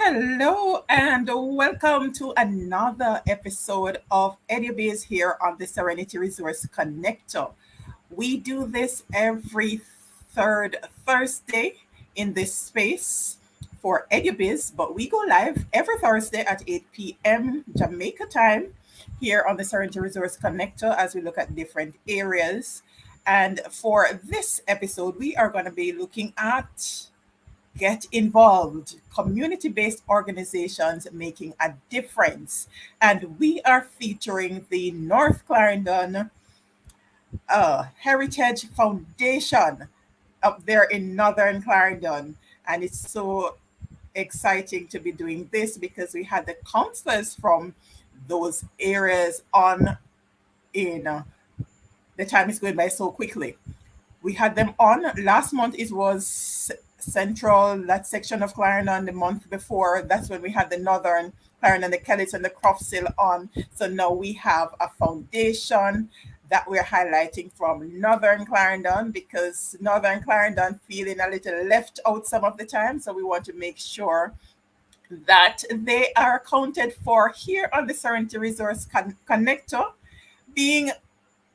Hello and welcome to another episode of EduBiz here on the Serenity Resource Connector. We do this every third Thursday in this space for EduBiz, but we go live every Thursday at 8 p.m. Jamaica time here on the Serenity Resource Connector as we look at different areas. And for this episode, we are going to be looking at get involved, community based organizations making a difference. And we are featuring the North Clarendon Heritage Foundation up there in Northern Clarendon. And it's so exciting to be doing this because we had the counselors from those areas on in. The time is going by so quickly. We had them on last month. It was Central, that section of Clarendon. The month before, that's when we had the Northern Clarendon, the Kellys and the Croftsill on. So now we have a foundation that we're highlighting from Northern Clarendon because Northern Clarendon feeling a little left out some of the time. So we want to make sure that they are accounted for here on the Serenity Resource Connector. Being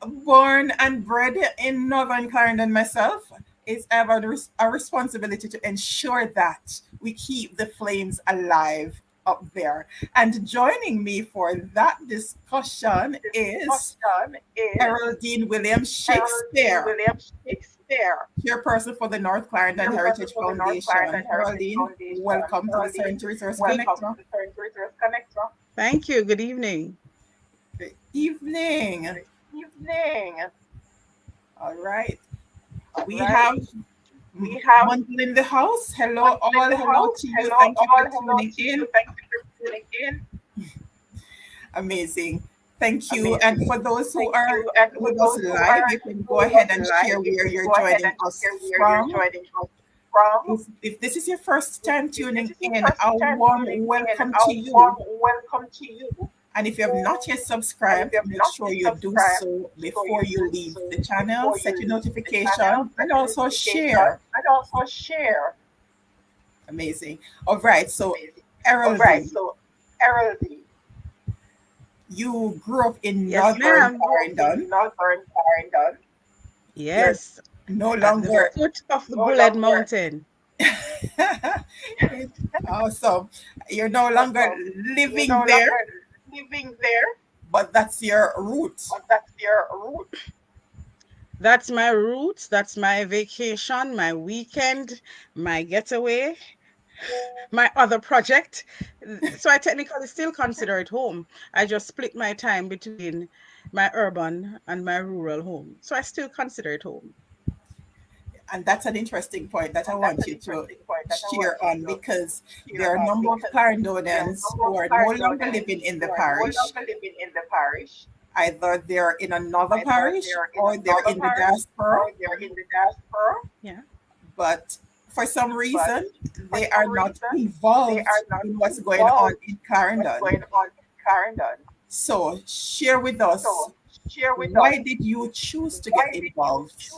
born and bred in Northern Clarendon myself, it's a responsibility to ensure that we keep the flames alive up there. And joining me for that discussion is Eraldine Williams-Shakespeare, chairperson for the North Clarendon Heritage Foundation. Eraldine, welcome to the Serenity Resource Connector. Thank you. Good evening. Good evening. All right. We have Mundle in the house. Hello, all. Hello to you. Thank you for tuning in. Amazing. Thank you. And for those who are with us live, you can go ahead and share where you're joining us from. If this is your first time tuning in, a warm welcome to you. And if you have not yet subscribed, make sure you do so before you leave the channel. Set your notification and also share. Amazing. All right. So, Eraldine, you grew up in Northern Clarendon. Yes. No longer at the foot of the Bullet Mountain. Awesome. You're no longer living there. But that's your root. That's my roots. That's my vacation, my weekend, my getaway, my other project. So I technically still consider it home. I just split my time between my urban and my rural home. So I still consider it home. And that's an interesting point that I want you to share on because there are a number of Clarendonians who are no longer living in the parish. Either they're in another parish or they're in the diaspora. Yeah. But for some reason, they are not involved in what's going on in Clarendon. So share with us, why did you choose to get involved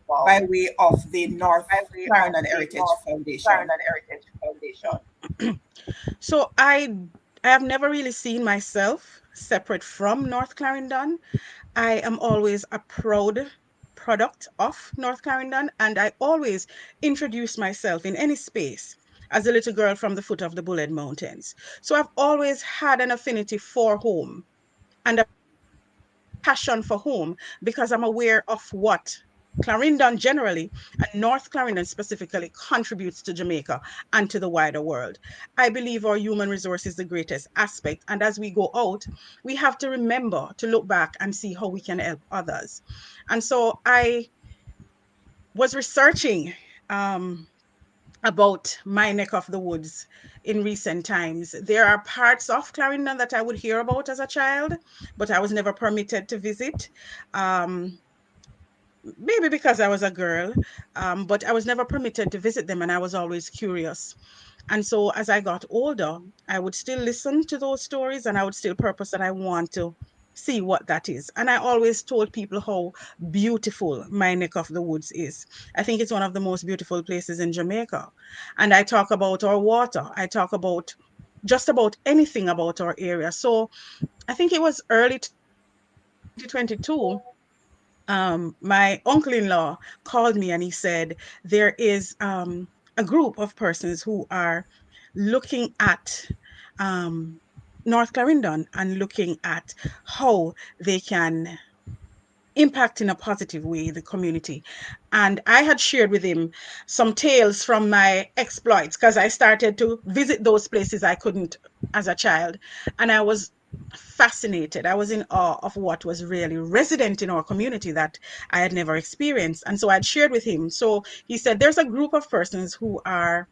by way of the North Clarendon Heritage Foundation? So I have never really seen myself separate from North Clarendon. I am always a proud product of North Clarendon, and I always introduce myself in any space as a little girl from the foot of the Bullet Mountains. So I've always had an affinity for home and a passion for home because I'm aware of what Clarendon generally and North Clarendon specifically contributes to Jamaica and to the wider world. I believe our human resource is the greatest aspect. And as we go out, we have to remember to look back and see how we can help others. And so I was researching about my neck of the woods in recent times. There are parts of Clarendon that I would hear about as a child, but I was never permitted to visit. Maybe because I was a girl, but I was never permitted to visit them and I was always curious. And so as I got older, I would still listen to those stories and I would still purpose that I want to see what that is. And I always told people how beautiful my neck of the woods is. I think it's one of the most beautiful places in Jamaica. And I talk about our water. I talk about just about anything about our area. So I think it was early 2022. My uncle-in-law called me and he said there is a group of persons who are looking at um, North Clarendon and looking at how they can impact in a positive way the community. And I had shared with him some tales from my exploits because I started to visit those places I couldn't as a child. And I was fascinated. I was in awe of what was really resident in our community that I had never experienced. And so I'd shared with him. So he said, there's a group of persons who are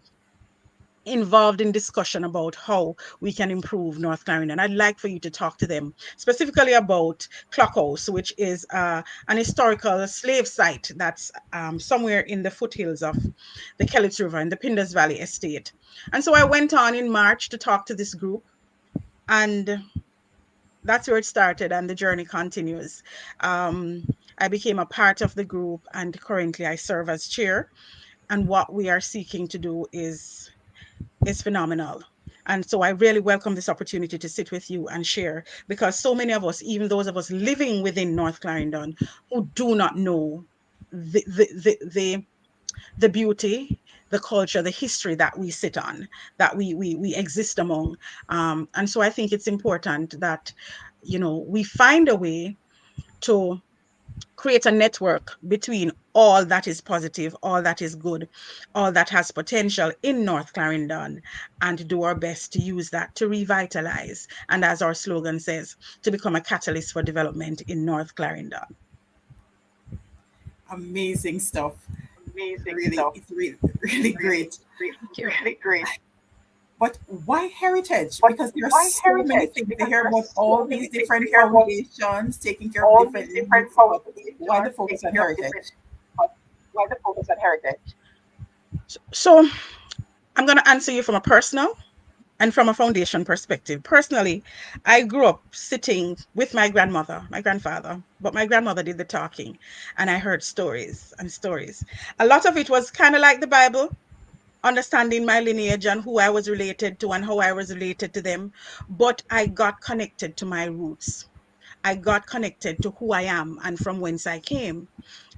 involved in discussion about how we can improve North Clarendon. I'd like for you to talk to them specifically about Clockhouse, which is an historical slave site that's somewhere in the foothills of the Kelletts River in the Pinders Valley estate. And so I went on in March to talk to this group, and that's where it started, and the journey continues. I became a part of the group, and currently I serve as chair. And what we are seeking to do is phenomenal. And so I really welcome this opportunity to sit with you and share, because so many of us, even those of us living within North Clarendon, who do not know the beauty, the culture, the history that we sit on, that we exist among. And so I think it's important that, we find a way to create a network between all that is positive, all that is good, all that has potential in North Clarendon, and do our best to use that to revitalize. And as our slogan says, to become a catalyst for development in North Clarendon. Amazing stuff. Amazing Really, stuff. it's really, really great. Thank you. Really great. But why heritage? But Because there are why so many heritage? things to Because hear there are about so all many these things to different hear about foundations taking care of all these different different needs. But why the foundations, focus taking on care of different, heritage? but why the focus on heritage? So I'm going to answer you from a personal and from a foundation perspective. Personally, I grew up sitting with my grandmother, my grandfather, but my grandmother did the talking, and I heard stories and stories. A lot of it was kind of like the Bible, understanding my lineage and who I was related to and how I was related to them. But I got connected to my roots. I got connected to who I am and from whence I came.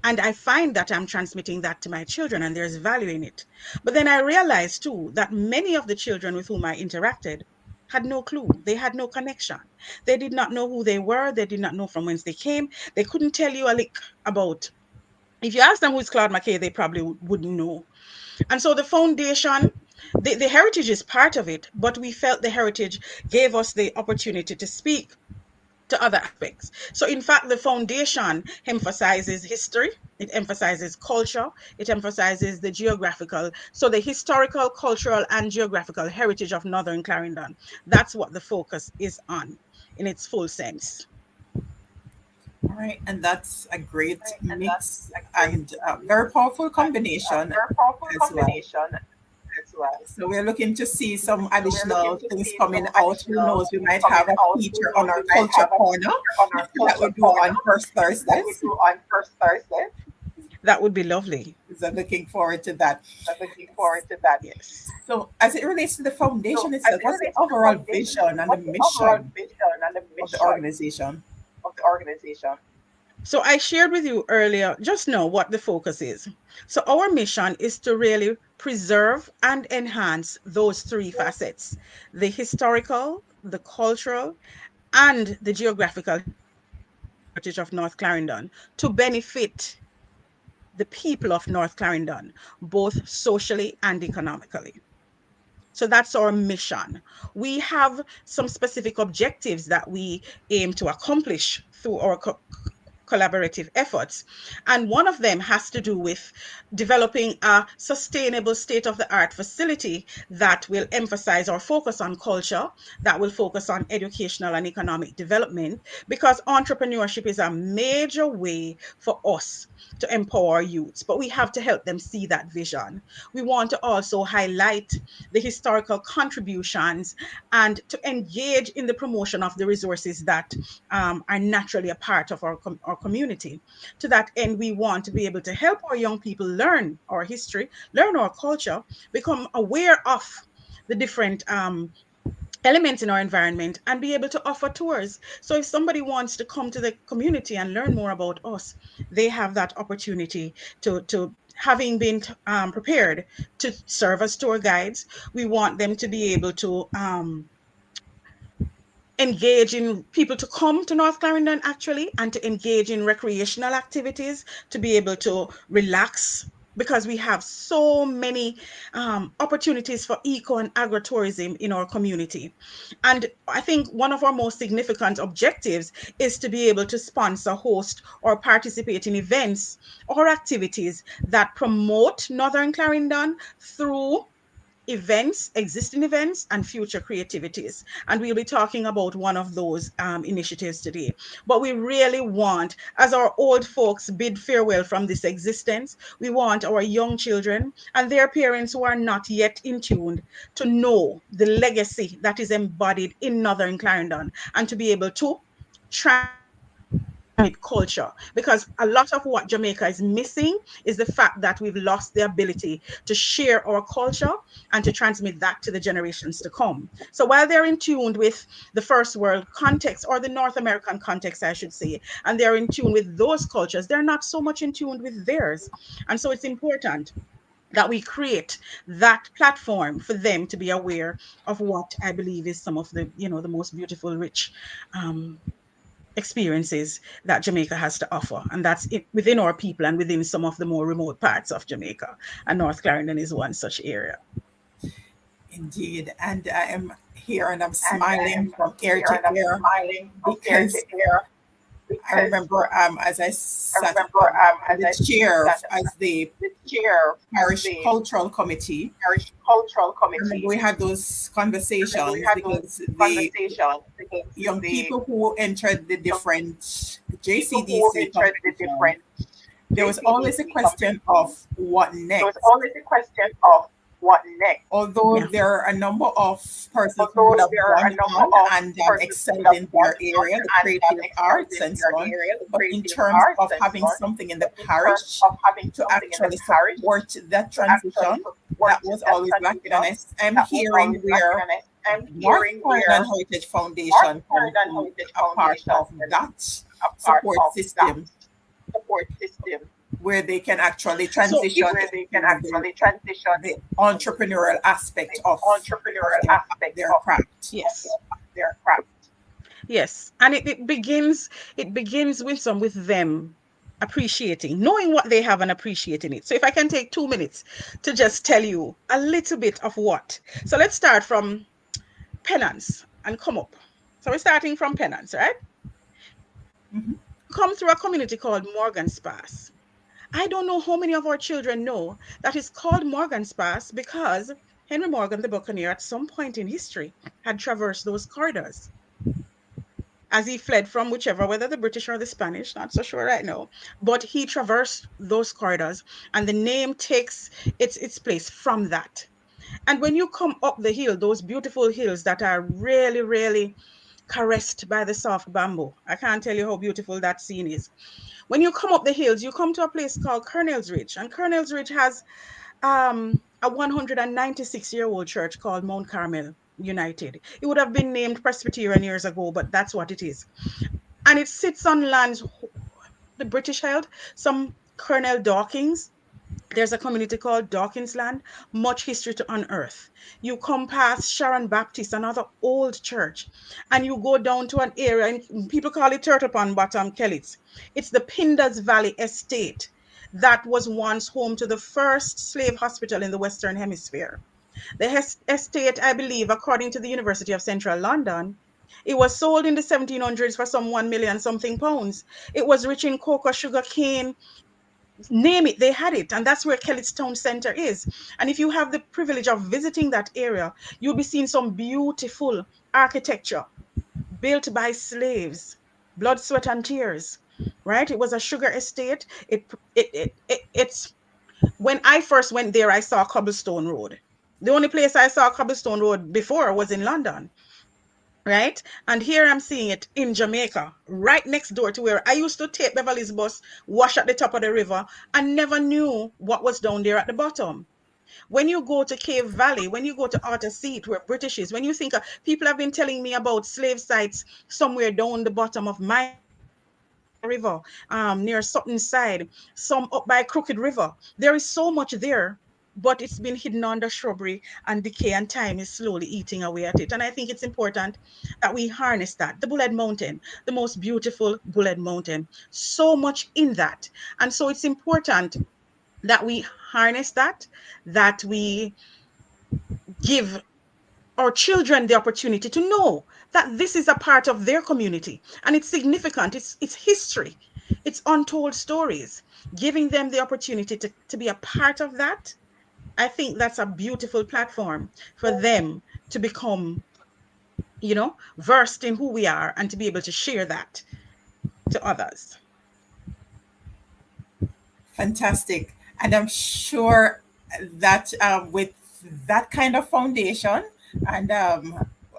And I find that I'm transmitting that to my children, and there's value in it. But then I realized too that many of the children with whom I interacted had no clue. They had no connection. They did not know who they were. They did not know from whence they came. They couldn't tell you a lick about. If you ask them who is Claude McKay, they probably wouldn't know. And so the foundation, the heritage is part of it, but we felt the heritage gave us the opportunity to speak to other aspects. So, in fact, the foundation emphasizes history, it emphasizes culture, it emphasizes the geographical, so the historical, cultural, and geographical heritage of Northern Clarendon. That's what the focus is on in its full sense. All right, and that's a great Right? And that's mix a great and a very powerful and combination very powerful as well. combination as well. So we're looking to see some So we're looking additional to things see coming some out. Who additional knows? We things might coming have a out. Who feature on knows? our We might culture have a corner feature on our that we culture do corner on first that we Thursdays. do on first Thursday. That would be lovely. So looking forward to that. So looking forward to that. Yes. So as it relates to the foundation So as itself, it what's the relates to the overall foundation vision itself, and the what's the overall mission vision and the of the mission organization? of the organization? So I shared with you earlier, just know what the focus is. So our mission is to really preserve and enhance those three facets: the historical, the cultural, and the geographical heritage of North Clarendon, to benefit the people of North Clarendon, both socially and economically. So that's our mission. We have some specific objectives that we aim to accomplish through our collaborative efforts. And one of them has to do with developing a sustainable state-of-the-art facility that will emphasize or focus on culture, that will focus on educational and economic development, because entrepreneurship is a major way for us to empower youths, but we have to help them see that vision. We want to also highlight the historical contributions and to engage in the promotion of the resources that are naturally a part of our community. To that end, we want to be able to help our young people learn our history, learn our culture, become aware of the different elements in our environment, and be able to offer tours. So if somebody wants to come to the community and learn more about us, they have that opportunity to having been prepared to serve as tour guides. We want them to be able to engage in people to come to North Clarendon actually, and to engage in recreational activities, to be able to relax, because we have so many opportunities for eco and agritourism in our community. And I think one of our most significant objectives is to be able to sponsor, host, or participate in events or activities that promote Northern Clarendon through events, existing events, and future creativities. And we'll be talking about one of those initiatives today. But we really want, as our old folks bid farewell from this existence, we want our young children and their parents who are not yet in tune to know the legacy that is embodied in Northern Clarendon, and to be able to transmit culture, because a lot of what Jamaica is missing is the fact that we've lost the ability to share our culture and to transmit that to the generations to come. So while they're in tune with the first world context, or the North American context, I should say, and they're in tune with those cultures, they're not so much in tune with theirs. And so it's important that we create that platform for them to be aware of what I believe is some of the, the most beautiful, rich experiences that Jamaica has to offer. And that's it, within our people and within some of the more remote parts of Jamaica. And North Clarendon is one such area. Indeed. And I am here and I'm And I smiling am from ear here and to I'm ear smiling from ear to because ear I because remember as I I sat remember in as the I chair sat as the the chair of parish the cultural committee. parish cultural I remember committee. we had those And we conversations had those because the conversations because young the people who entered the young different people who JCDC entered the competition, different there was always a JCDC question competitions, of what there was next. always a question of what next. Although Yeah. there are a number of persons who would Although have there are gone a number on of and persons who would excelled have in gone their on area, the and creative excelled arts in and so their on, area, the but in creative terms arts of and so having on, something in the but in terms parish of having to something in the actually parish support that to actually transition, support that was that always lacking. And transition, I'm that was hearing always lacking. where And I'm North hearing Carolina where Heritage North Foundation can Clarendon be Heritage a part Foundation of can be that a part support of that system support system where they can actually So transition if where they can into actually transition the entrepreneurial aspect the of entrepreneurial aspect their of craft. yes, their craft. yes, and it begins with them appreciating, knowing what they have and appreciating it. So if I can take 2 minutes to just tell you a little bit of what. So let's start from penance and come up. So we're starting from penance, right? Mhm. Come through a community called Morgan Spas. I don't know how many of our children know that it's called Morgan Spas because Henry Morgan the Buccaneer at some point in history had traversed those corridors as he fled from whichever, whether the British or the Spanish, not so sure right now, but he traversed those corridors, and the name takes its place from that. And when you come up the hill, those beautiful hills that are really, really caressed by the soft bamboo, I can't tell you how beautiful that scene is. When you come up the hills, you come to a place called Colonel's Ridge, and Colonel's Ridge has a 196-year-old church called Mount Carmel United. It would have been named Presbyterian years ago, but that's what it is. And it sits on lands the British held. Some Colonel Dawkins. There's a community called Dawkins Land, much history to unearth. You come past Sharon Baptist, another old church, and you go down to an area, and people call it Turtle Pond Bottom Kellits. It's the Pindars Valley Estate that was once home to the first slave hospital in the Western Hemisphere. The estate, I believe, according to the University of Central London, It was sold in the 1700s for some 1 million something pounds. It was rich in cocoa, sugar cane, name it, they had it. And that's where Kellett's Town Center is. And if you have the privilege of visiting that area, you'll be seeing some beautiful architecture built by slaves, blood, sweat, and tears. Right? It was a sugar estate. It's when I first went there, I saw Cobblestone Road. The only place I saw Cobblestone Road before was in London, right? And here I'm seeing it in Jamaica, right next door to where I used to take Beverly's bus, wash at the top of the river, and never knew what was down there at the bottom. When you go to Cave Valley, when you go to Outer Seat, where British is, when you think people have been telling me about slave sites somewhere down the bottom of my river, near Sutton side, some up by Crooked River. There is so much there, but it's been hidden under shrubbery, and decay and time is slowly eating away at it. And I think it's important that we harness that. The Bullhead Mountain, the most beautiful Bullhead Mountain, so much in that. And so it's important that we harness that, that we give our children the opportunity to know that this is a part of their community and it's significant, it's history, it's untold stories. Giving them the opportunity to be a part of that, I think that's a beautiful platform for them to become, versed in who we are and to be able to share that to others. Fantastic. And I'm sure that with that kind of foundation, and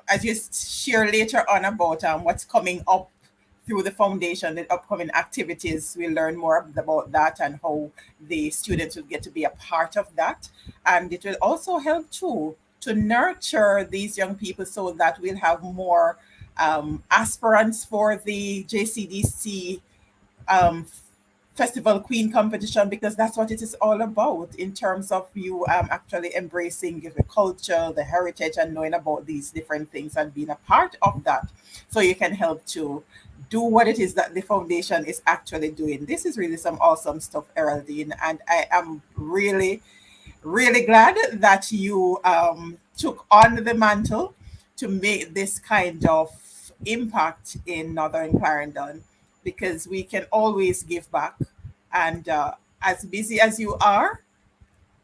as you share later on about what's coming up through the foundation, the upcoming activities, we'll learn more about that and how the students will get to be a part of that. And it will also help too to nurture these young people so that we'll have more aspirants for the JCDC um, Festival Queen competition, because that's what it is all about in terms of you actually embracing the culture, the heritage, and knowing about these different things and being a part of that. So you can help to do what it is that the foundation is actually doing. This is really some awesome stuff, Eraldine. And I am really, really glad that you took on the mantle to make this kind of impact in Northern Clarendon, because we can always give back. And as busy as you are,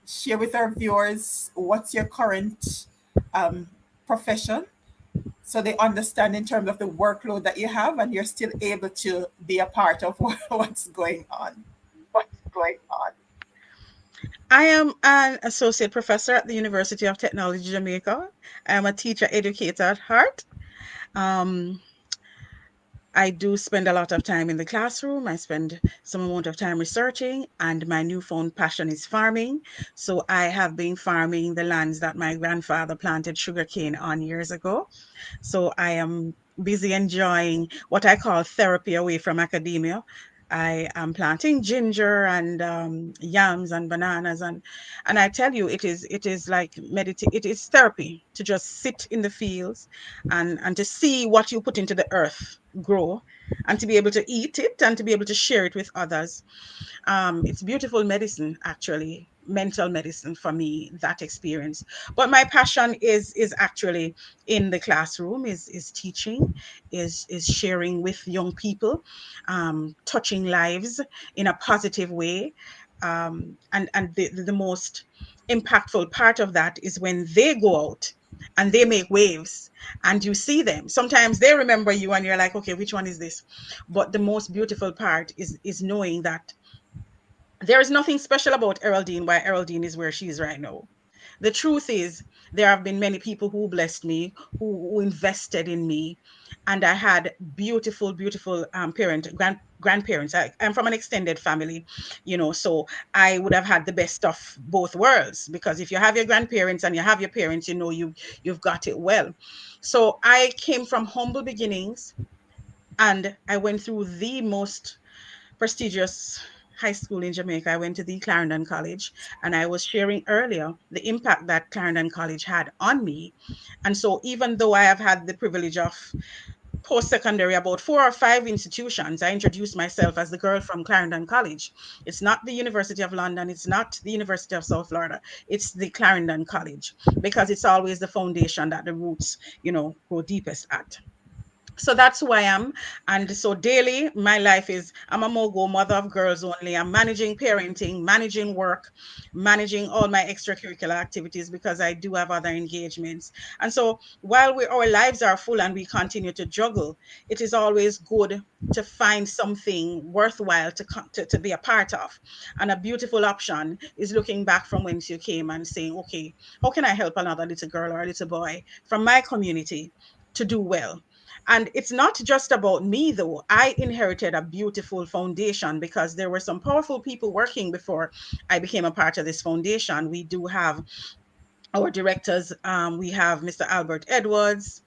share with our viewers what's your current um, profession, so they understand in terms of the workload that you have and you're still able to be a part of what's going on. What's going on? I am an associate professor at the University of Technology, Jamaica. I am a teacher educator at heart. Um, I do spend a lot of time in the classroom. I spend some amount of time researching, and my newfound passion is farming. So I have been farming the lands that my grandfather planted sugarcane on years ago. So I am busy enjoying what I call therapy away from academia. I am planting ginger and yams and bananas, and I tell you, it is like meditate. It is therapy to just sit in the fields and to see what you put into the earth grow, and to be able to eat it and to be able to share it with others. It's beautiful medicine, actually, mental medicine for me, that experience. But my passion is actually in the classroom, is teaching, is sharing with young people, touching lives in a positive way. And the most impactful part of that is when they go out and they make waves and you see them. Sometimes they remember you and you're like, okay, which one is this? But the most beautiful part is knowing that there is nothing special about Eraldine, why Eraldine is where she is right now. The truth is, there have been many people who blessed me, who invested in me, and I had beautiful, beautiful grandparents. I'm from an extended family, so I would have had the best of both worlds, because if you have your grandparents and you have your parents, you've got it well. So I came from humble beginnings, and I went through the most prestigious high school in Jamaica. I went to the Clarendon College, and I was sharing earlier the impact that Clarendon College had on me. And so, even though I have had the privilege of post-secondary about 4 or 5 institutions, I introduced myself as the girl from Clarendon College. It's not the University of London, it's not the University of South Florida, it's the Clarendon College, because it's always the foundation that the roots, go deepest at. So that's who I am. And so daily, my life is I'm a Mogo, mother of girls only. I'm managing parenting, managing work, managing all my extracurricular activities because I do have other engagements. And so while our lives are full and we continue to juggle, it is always good to find something worthwhile to be a part of. And a beautiful option is looking back from whence you came and saying, okay, how can I help another little girl or a little boy from my community to do well? And it's not just about me, though. I inherited a beautiful foundation because there were some powerful people working before I became a part of this foundation. We do have our directors. We have Mr. Albert Edwards,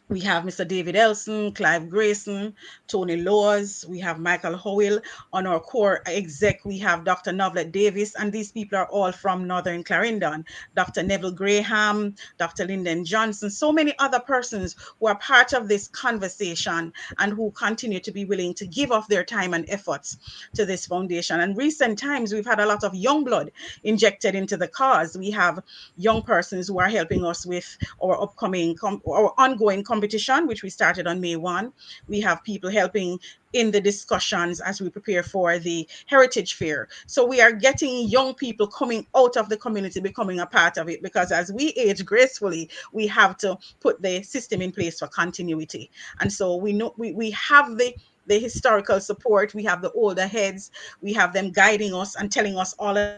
we have Mr. David Elson, Clive Grayson, Tony Laws. We have Michael Howell on our core exec. We have Dr. Novlet Davis, and these people are all from Northern Clarendon. Dr. Neville Graham, Dr. Lyndon Johnson, so many other persons who are part of this conversation and who continue to be willing to give of their time and efforts to this foundation. And recent times, we've had a lot of young blood injected into the cause. We have young persons who are helping us with our our ongoing competition, which we started on May 1. We have people helping in the discussions as we prepare for the Heritage Fair. So we are getting young people coming out of the community, becoming a part of it, because as we age gracefully, we have to put the system in place for continuity. And so we know we have the historical support, we have the older heads, we have them guiding us and telling us all of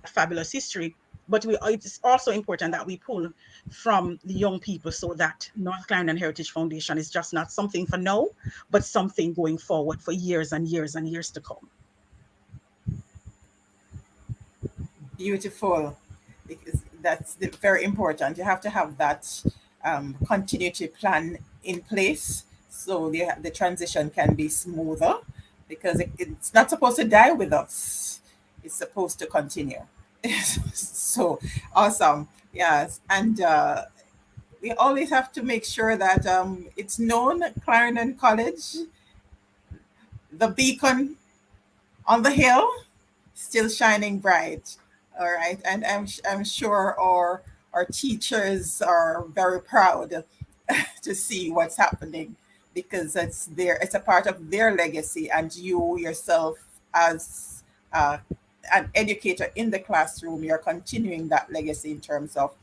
that fabulous history. But it's also important that we pull from the young people so that North Clarendon Heritage Foundation is just not something for now, but something going forward for years and years and years to come. Beautiful. Because very important. You have to have that continuity plan in place so the transition can be smoother because it's not supposed to die with us. It's supposed to continue. So awesome. Yes. And we always have to make sure that it's known Clarendon College, the beacon on the hill, still shining bright. All right, and I'm sure our teachers are very proud to see what's happening because it's a part of their legacy, and you yourself as uh, an educator in the classroom, you're continuing that legacy in terms of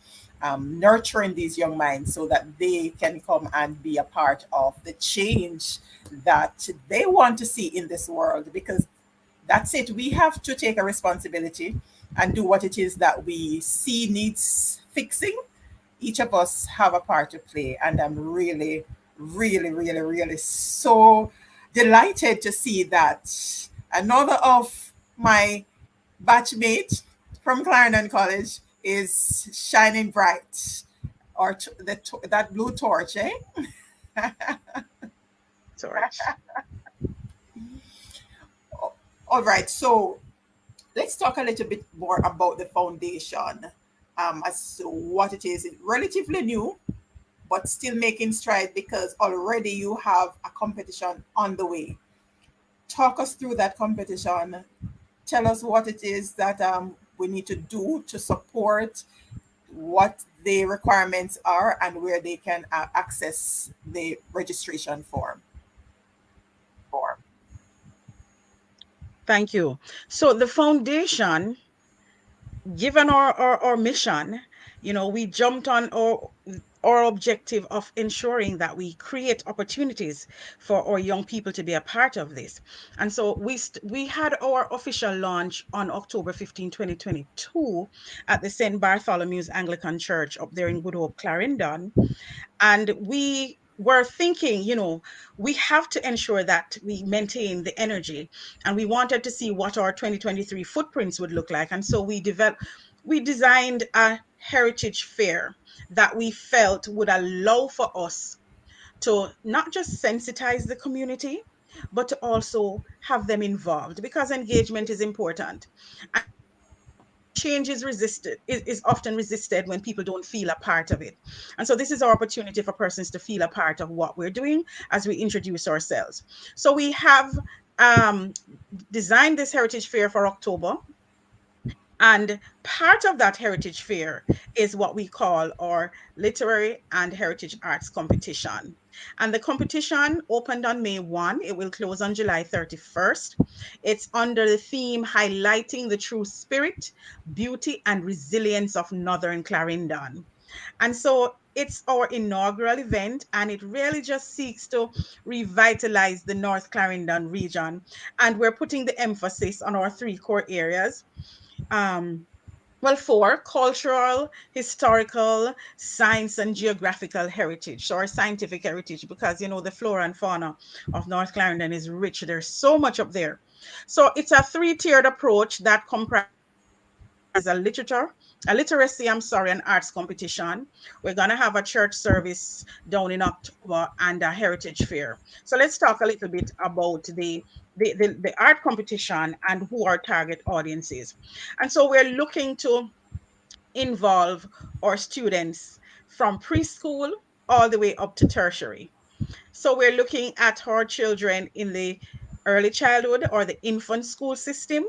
nurturing these young minds so that they can come and be a part of the change that they want to see in this world because that's it. We have to take a responsibility and do what it is that we see needs fixing. Each of us have a part to play. And I'm really, really, really, really so delighted to see that another of my batchmate from Clarendon College is shining bright. Or that blue torch, eh? Torch. All right. So let's talk a little bit more about the foundation as to what it is. It's relatively new, but still making stride because already you have a competition on the way. Talk us through that competition. Tell us what it is that we need to do to support, what the requirements are, and where they can access the registration form. Thank you. So the foundation, given our mission, we jumped on our objective of ensuring that we create opportunities for our young people to be a part of this. And so we had our official launch on October 15, 2022 at the St. Bartholomew's Anglican Church up there in Good Hope, Clarendon. And we were thinking, we have to ensure that we maintain the energy, and we wanted to see what our 2023 footprints would look like. And so we designed a heritage fair that we felt would allow for us to not just sensitize the community, but to also have them involved because engagement is important. And change is often resisted when people don't feel a part of it. And so this is our opportunity for persons to feel a part of what we're doing as we introduce ourselves. So we have um, designed this heritage fair for October, And part of that heritage fair is what we call our literary and heritage arts competition. And the competition opened on May 1. It will close on July 31st. It's under the theme highlighting the true spirit, beauty, and resilience of Northern Clarendon. And so it's our inaugural event, and it really just seeks to revitalize the North Clarendon region. And we're putting the emphasis on our three core areas. Um, well, four: cultural, historical, science, and geographical heritage, or scientific heritage, because the flora and fauna of North Clarendon is rich. There's so much up there. So it's a three-tiered approach that comprises a literacy, and arts competition. We're gonna have a church service down in October and a heritage fair. So let's talk a little bit about the art competition and who our target audience is. And so we're looking to involve our students from preschool all the way up to tertiary. So we're looking at our children in the early childhood or the infant school system,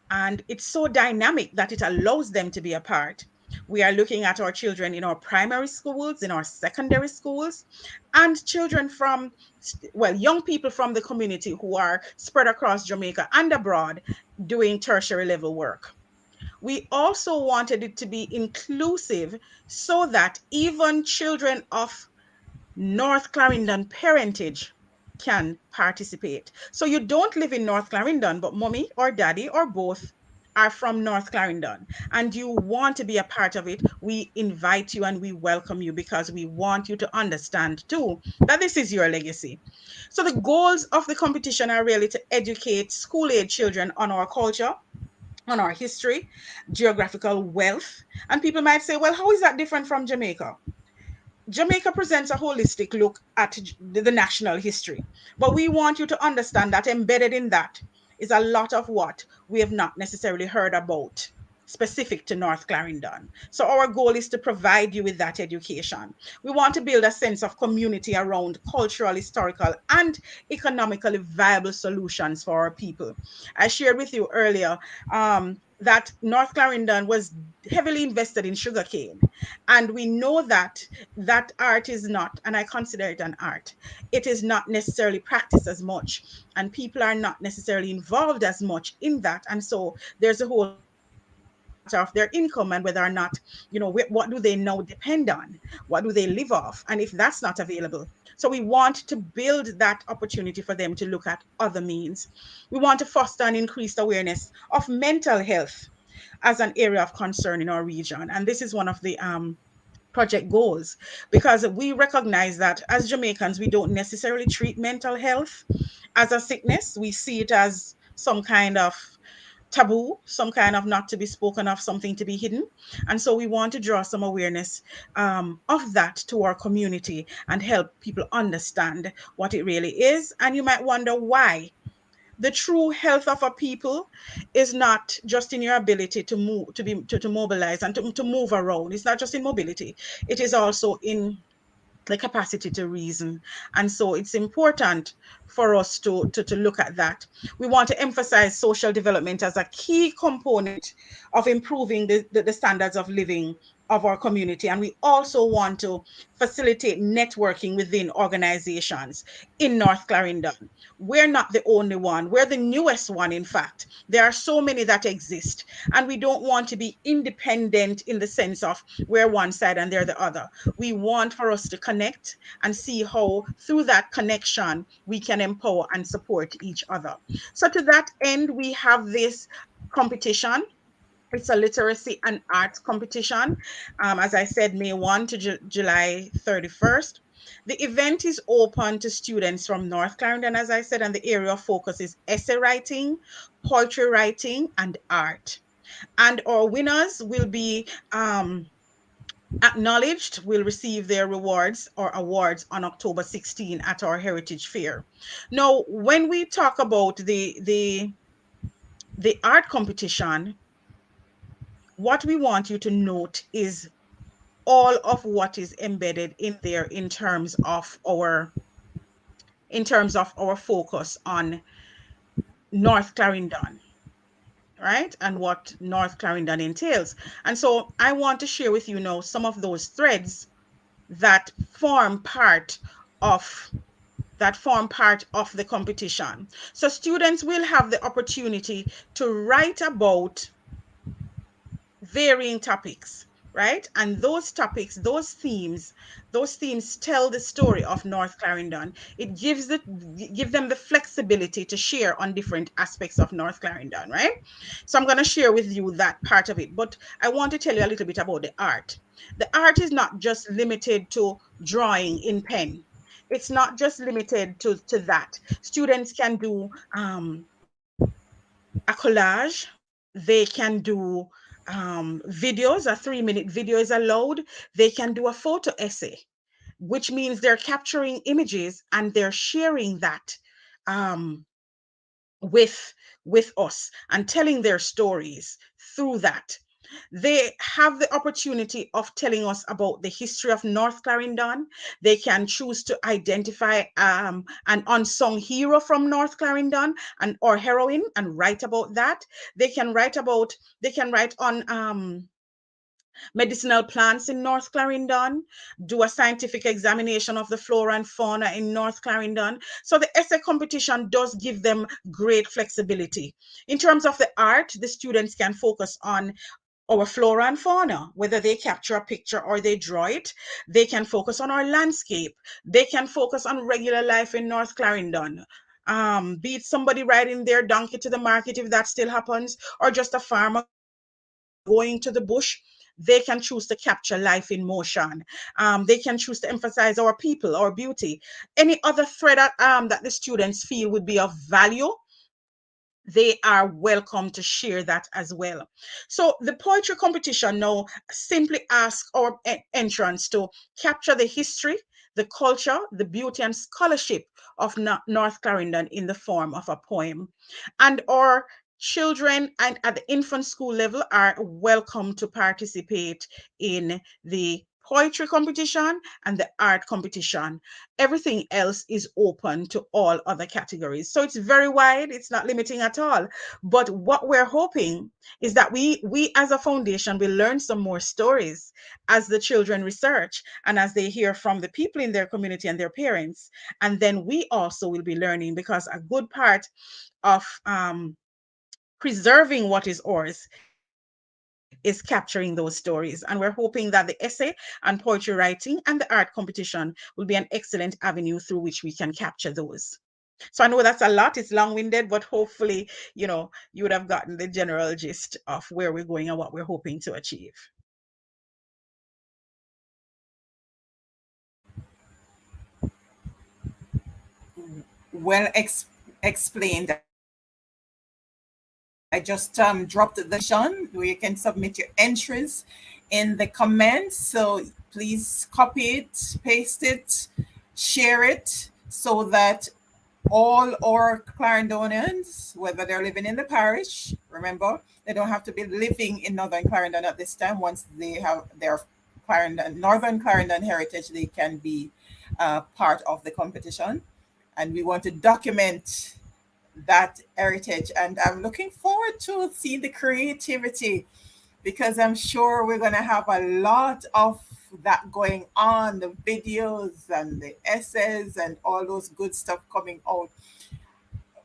and it's so dynamic that it allows them to be a part. We are looking at our children in our primary schools, in our secondary schools, and children from, well, young people from the community who are spread across Jamaica and abroad doing tertiary level work. We also wanted it to be inclusive so that even children of North Clarendon parentage can participate. So you don't live in North Clarendon, but mommy or daddy or both are from North Clarendon and you want to be a part of it. We invite you and we welcome you because we want you to understand too that this is your legacy. So the goals of the competition are really to educate school age children on our culture, on our history, geographical wealth. And people might say, well, how is that different from Jamaica? Jamaica presents a holistic look at the national history, but we want you to understand that embedded in that is a lot of what we have not necessarily heard about specific to North Clarendon. So our goal is to provide you with that education. We want to build a sense of community around cultural, historical, and economically viable solutions for our people. I shared with you earlier that North Clarendon was heavily invested in sugarcane. And we know that that art is not, and I consider it an art, it is not necessarily practiced as much, and people are not necessarily involved as much in that. And so there's a whole of their income and whether or not, what do they now depend on? What do they live off? And if that's not available. So we want to build that opportunity for them to look at other means. We want to foster an increased awareness of mental health as an area of concern in our region. And this is one of the project goals, because we recognize that as Jamaicans, we don't necessarily treat mental health as a sickness. We see it as some kind of taboo, some kind of not to be spoken of, something to be hidden. And so we want to draw some awareness of that to our community and help people understand what it really is. And you might wonder why. The true health of a people is not just in your ability to move, to mobilize and to move around. It's not just in mobility. It is also in the capacity to reason. And so it's important for us to look at that. We want to emphasize social development as a key component of improving the standards of living of our community. And we also want to facilitate networking within organizations in North Clarendon. We're not the only one. We're the newest one, in fact. There are so many that exist. And we don't want to be independent in the sense of we're one side and they're the other. We want for us to connect and see how through that connection we can empower and support each other. So to that end, we have this competition. It's a literacy and arts competition. As I said, May 1 to July 31st. The event is open to students from North Clarendon, as I said, and the area of focus is essay writing, poetry writing, and art. And our winners will be acknowledged, will receive their rewards or awards on October 16 at our Heritage Fair. Now, when we talk about the art competition, what we want you to note is all of what is embedded in there in terms of our focus on North Clarendon. right? And what North Clarendon entails. And so I want to share with you now some of those threads that form part of the competition. So students will have the opportunity to write about varying topics, right? And those topics, those themes tell the story of North Clarendon. It give them the flexibility to share on different aspects of North Clarendon, right? So I'm going to share with you that part of it, but I want to tell you a little bit about the art. The art is not just limited to drawing in pen. It's not just limited to that. Students can do a collage. They can do videos. A 3-minute video is allowed. They can do a photo essay, which means they're capturing images and they're sharing that um, with us and telling their stories through that. They have the opportunity of telling us about the history of North Clarendon. They can choose to identify an unsung hero from North Clarendon and or heroine and write about that. They can write on medicinal plants in North Clarendon, do a scientific examination of the flora and fauna in North Clarendon. So the essay competition does give them great flexibility. In terms of the art, the students can focus on our flora and fauna, whether they capture a picture or they draw it. They can focus on our landscape. They can focus on regular life in North Clarendon. Be it somebody riding their donkey to the market, if that still happens, or just a farmer going to the bush. They can choose to capture life in motion. They can choose to emphasize our people, our beauty. Any other thread that the students feel would be of value, they are welcome to share that as well. So the poetry competition now simply asks our entrants to capture the history, the culture, the beauty and scholarship of North Clarendon in the form of a poem. And our children and at the infant school level are welcome to participate in the poetry competition and the art competition. Everything else is open to all other categories. So it's very wide, it's not limiting at all. But what we're hoping is that we as a foundation will learn some more stories as the children research and as they hear from the people in their community and their parents. And then we also will be learning, because a good part of preserving what is ours is capturing those stories. And we're hoping that the essay and poetry writing and the art competition will be an excellent avenue through which we can capture those. So I know that's a lot, it's long-winded, but hopefully, you would have gotten the general gist of where we're going and what we're hoping to achieve. Well explained. I just dropped the information where you can submit your entries in the comments. So please copy it, paste it, share it so that all our Clarendonians, whether they're living in the parish, remember, they don't have to be living in Northern Clarendon at this time. Once they have their Northern Clarendon heritage, they can be part of the competition. And we want to document that heritage. And I'm looking forward to seeing the creativity, because I'm sure we're going to have a lot of that going on, the videos and the essays and all those good stuff coming out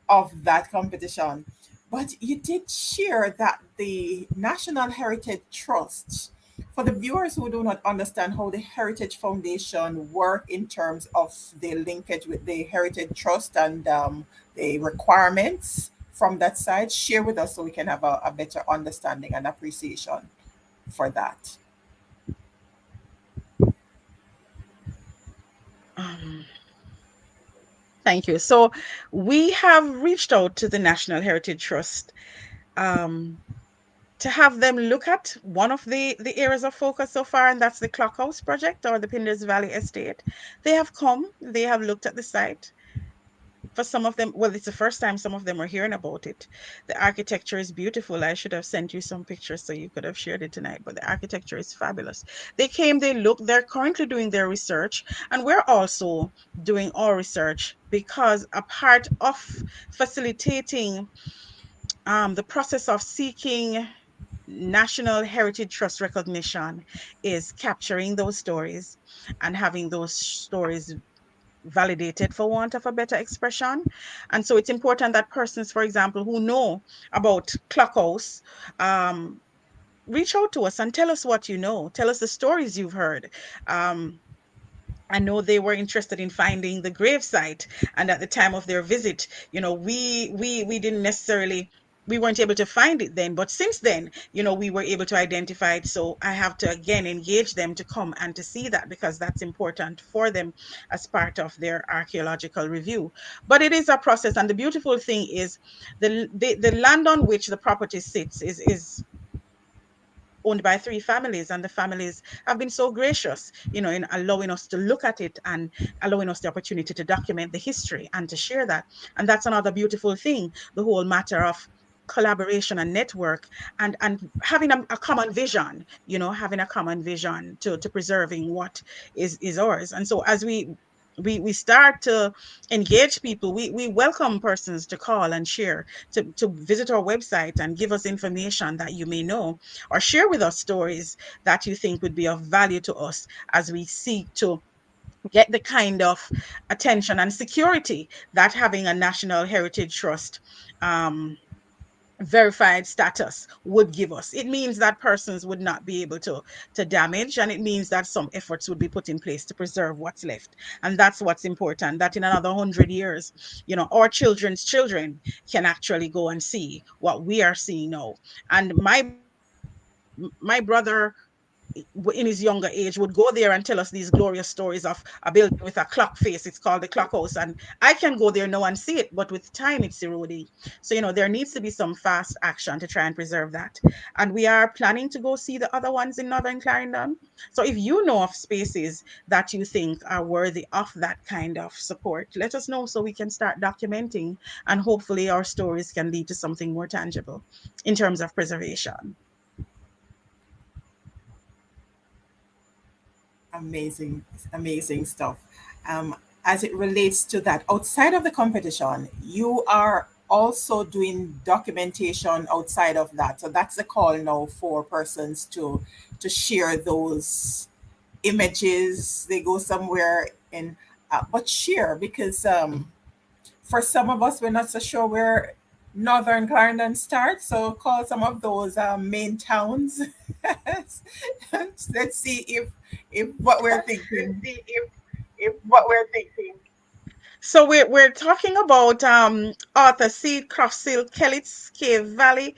of that competition. But you did share that the National Heritage Trust, for the viewers who do not understand how the Heritage Foundation work in terms of the linkage with the Heritage Trust and the requirements from that side, share with us so we can have a better understanding and appreciation for that. Um, Thank you. So we have reached out to the National Heritage Trust um, to have them look at one of the areas of focus so far, and that's the Clock House project or the Pinders Valley Estate. They have come, they have looked at the site. For some of them, well, it's the first time some of them are hearing about it. The architecture is beautiful. I should have sent you some pictures so you could have shared it tonight, but the architecture is fabulous. They came, they looked, they're currently doing their research, and we're also doing our research, because a part of facilitating The process of seeking National Heritage Trust recognition is capturing those stories and having those stories validated, for want of a better expression. And so it's important that persons, for example, who know about Clockhouse, um, reach out to us and tell us what you know. Tell us the stories you've heard. Um, I know they were interested in finding the gravesite, and at the time of their visit, we didn't necessarily, we weren't able to find it then, but since then, we were able to identify it. So I have to again engage them to come and to see that, because that's important for them as part of their archaeological review. But it is a process, and the beautiful thing is the land on which the property sits is owned by three families, and the families have been so gracious, in allowing us to look at it and allowing us the opportunity to document the history and to share that. And that's another beautiful thing, the whole matter of collaboration and network, and having a common vision, having a common vision to preserving what is ours. And so as we start to engage people, we welcome persons to call and share, to visit our website and give us information that you may know, or share with us stories that you think would be of value to us as we seek to get the kind of attention and security that having a National Heritage Trust verified status would give us. It means that persons would not be able to damage, and it means that some efforts would be put in place to preserve what's left. And that's what's important, that in another 100 years, our children's children can actually go and see what we are seeing now. And my brother, in his younger age, would go there and tell us these glorious stories of a building with a clock face. It's called the Clock House, and I can go there now and see it, but with time it's eroding. So there needs to be some fast action to try and preserve that. And we are planning to go see the other ones in Northern Clarendon. So if you know of spaces that you think are worthy of that kind of support, let us know so we can start documenting, and hopefully our stories can lead to something more tangible in terms of preservation. Amazing, amazing stuff. Um, as it relates to that, outside of the competition, you are also doing documentation outside of that. So that's the call now for persons to share those images. They go somewhere and but share, because for some of us, we're not so sure where Northern Clarendon starts. So call some of those main towns. Let's see if what we're Let's thinking. see if what we're thinking. So we're talking about Arthur Seat, Crosshill, Kellits, Cave Valley,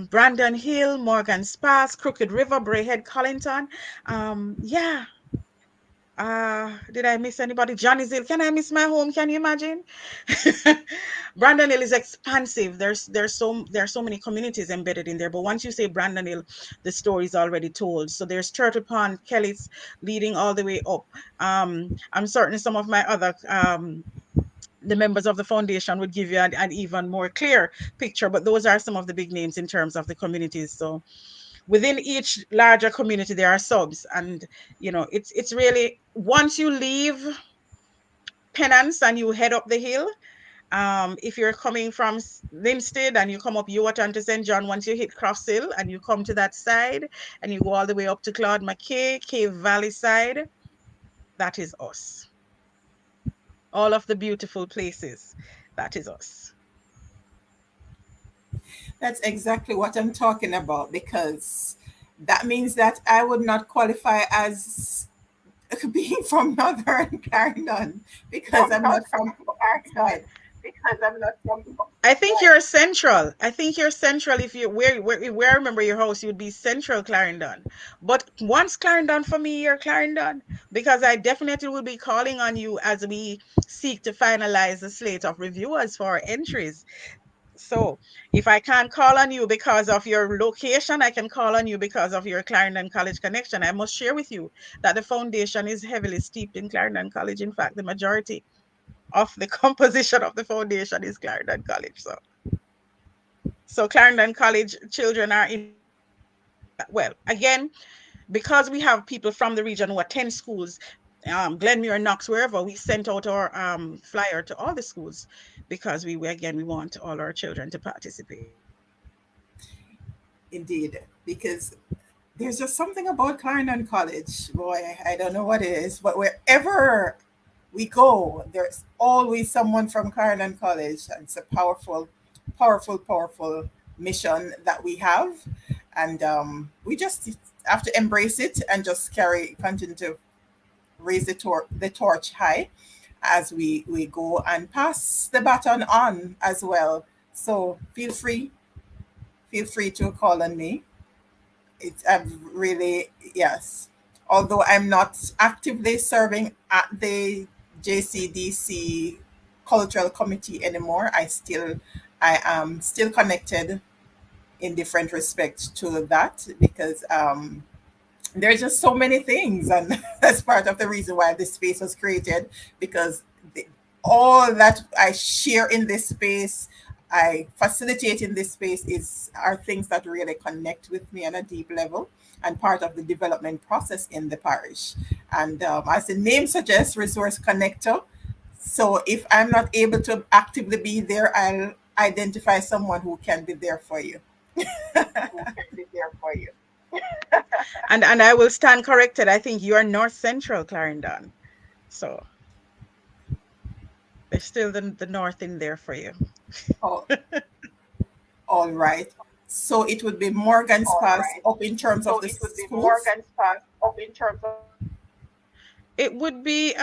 Brandon Hill, Morgan Spas, Crooked River, Brayhead, Collington. Yeah. Did I miss anybody? Johnny's Hill. Can I miss my home? Can you imagine? Brandon Hill is expansive. There are so many communities embedded in there. But once you say Brandon Hill, the story is already told. So there's Turtle Pond, Kelly's, leading all the way up. I'm certain some of my other the members of the foundation would give you an even more clear picture, but those are some of the big names in terms of the communities. So within each larger community there are subs, and it's really, once you leave Penance and you head up the hill, if you're coming from Linstead and you come up Ewaton to St. John, once you hit Cross Hill and you come to that side and you go all the way up to Claude McKay, Cave Valley side, that is us. All of the beautiful places, that is us. That's exactly what I'm talking about, because that means that I would not qualify as being from Northern Clarendon because From I'm not Northern from Clarendon, outside. because I'm not from I think right. you're central. I think you're central. If you where I remember your house, you'd be central Clarendon. But once Clarendon for me, you're Clarendon, because I definitely will be calling on you as we seek to finalize the slate of reviewers for our entries. So if I can't call on you because of your location, I can call on you because of your Clarendon College connection. I must share with you that the foundation is heavily steeped in Clarendon College. In fact, the majority of the composition of the foundation is Clarendon College. So Clarendon College children are invited to attend that. Well, again, because we have people from the region who attend schools, Glenmuir, Knox, wherever, we sent out our flyer to all the schools. because we want all our children to participate. Indeed, because there's just something about Clarendon College, boy. I don't know what it is, but wherever we go, there's always someone from Clarendon College. And it's a powerful, powerful, powerful mission that we have. And we just have to embrace it and just continue to raise the torch high as we go and pass the baton on as well. So feel free to call on me. It's really, yes. Although I'm not actively serving at the JCDC Cultural Committee anymore, I am still connected in different respects to that because there's just so many things, and that's part of the reason why this space was created, because the, all that I share in this space, I facilitate in this space, is are things that really connect with me on a deep level and part of the development process in the parish. And as the name suggests, resource connector. So if I'm not able to actively be there, I'll identify someone who can be there for you. Who can be there for you. And I will stand corrected. I think you are North Central Clarendon. So there's still the north in there for you. Oh, all right. So it would be Morgan's All Pass right. up in terms of So the it would be schools. Morgan's Pass up in terms of. It would be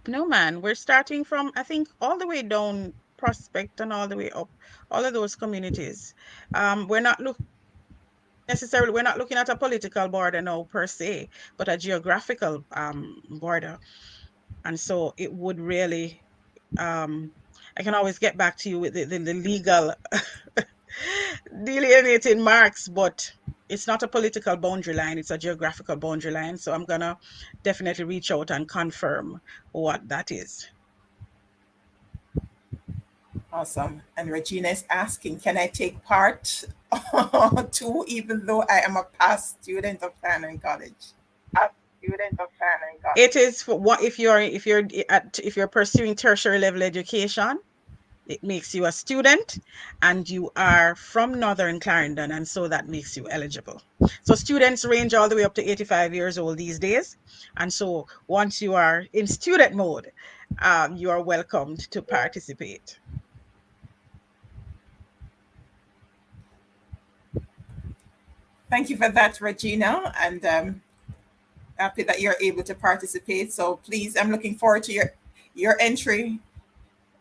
no man. We're starting from I think all the way down Prospect and all the way up, all of those communities. We're not we're not looking at a political border now per se, but a geographical border. And so it would really I can always get back to you with the legal delineating marks, but it's not a political boundary line, it's a geographical boundary line. So I'm gonna definitely reach out and confirm what that is. Awesome. And Regina is asking, can I take part too, even though I am a past student of Clarendon College? A student of Clarendon It College. is for what if you're pursuing tertiary level education, it makes you a student and you are from Northern Clarendon, and so that makes you eligible. So students range all the way up to 85 years old these days. And so once you are in student mode, you are welcomed to participate. Thank you for that, Regina. And happy that you're able to participate. So please, I'm looking forward to your entry,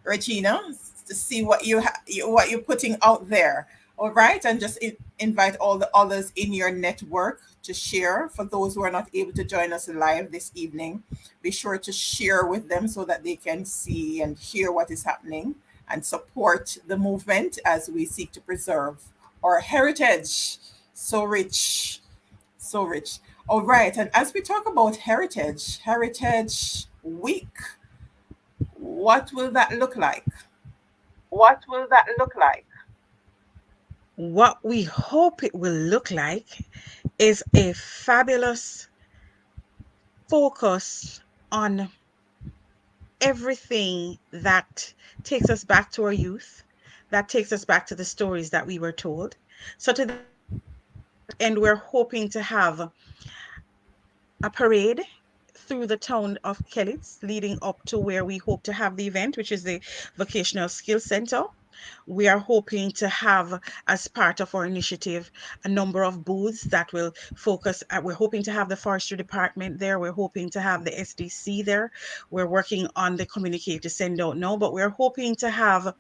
Regina, to see what you're putting out there. All right, and just invite all the others in your network to share. For those who are not able to join us live this evening, be sure to share with them so that they can see and hear what is happening and support the movement as we seek to preserve our heritage. So rich, so rich. All right, and as we talk about Heritage Week, what will that look like? What will that look like? What we hope it will look like is a fabulous focus on everything that takes us back to our youth, that takes us back to the stories that we were told. So to that end, we're hoping to have a parade through the town of Kellits, leading up to where we hope to have the event, which is the Vocational Skills Center. We are hoping to have, as part of our initiative, a number of booths that will focus. We're hoping to have the forestry department there. We're hoping to have the SDC there. We're working on the communique to send out now, but we're hoping to have